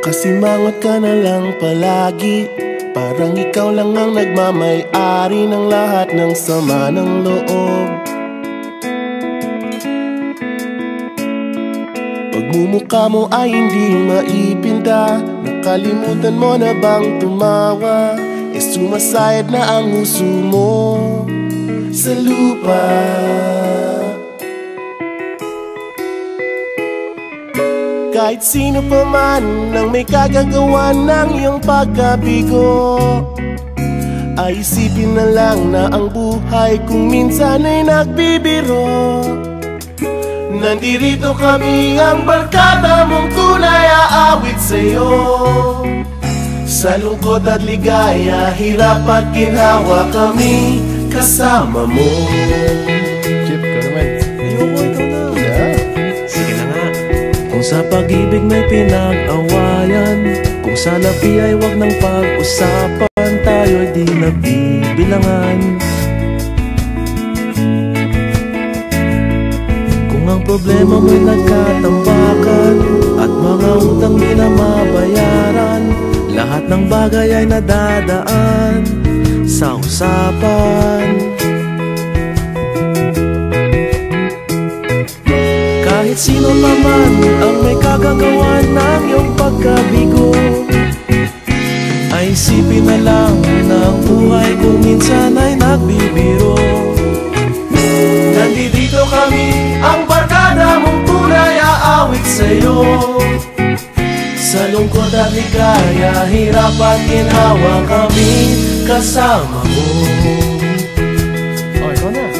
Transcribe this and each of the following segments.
Nakasimangot ka na lang palagi, parang ikaw lang ang nagmamay-ari ng lahat ng sama ng loob. Pagmumukha mo ay hindi maipinta, nakalimutan mo na bang tumawa? E sumasayad na ang huso mo sa lupa. Kahit sino pa man ang may kagagawa ng iyong pagkabigo, ay isipin na lang na ang buhay kung minsan ay nagbibiro. Nandirito kami, ang barkada mong tunay aawit sa'yo. Sa lungkot at ligaya, hirap at ginhawa, kami kasama mo. Chip, ka naman. Ayoko, ikaw na. Sige na nga. Kung sa pag-ibig may pinag-awayan, kung sa labi ay wag nang pag-usapan, tayo'y di nagbibilangan. Kung ang problema mo'y nagkatambakan at mga utang di na mabayaran, lahat ng bagay ay nadadaan sa usapan. Kahit sino naman ang may kagagawa ng iyong pagkabigo, ay isipin na lang na ang buhay kung minsan ay nagbibiro. Nandito kami, ang barkada mong tunay aawit sa'yo. Sa lungkot at ligaya, hirap at ginhawa, kami kasama mo. Oh, ikaw na.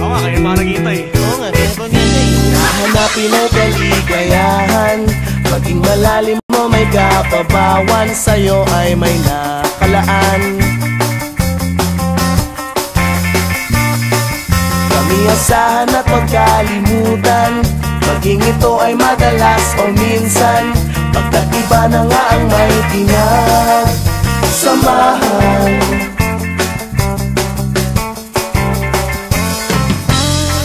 Oo nga, kaya mga naghihintay. Oo nga, kaya pag-hintay. Nahanapin ay kaligayahan, maging malalim mo may kapabawan, sa'yo ay may nakalaan. Kami asahan at magkalimutan, maging ito ay madalas o minsan, pagkat iba na nga ang may pinagsamahan.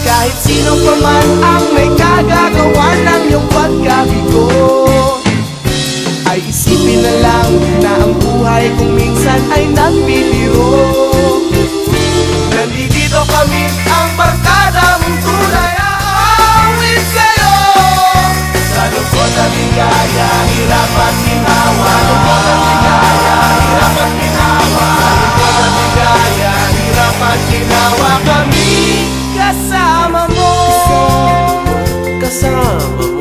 Kahit sino pa man ang may kagagawa ng iyong pagkabigo, ay isipin na lang na ang buhay kung minsan ay nagbibiro. Nandito kami, ang barkada mong tunay aawit sa'yo. Sa lungkot at ligaya, hirap at ginhawa. Sa lungkot at ligaya, hirap at ginhawa. Sa lungkot at ligaya, hirap at ginhawa, kami kasama mo. Kasama mo.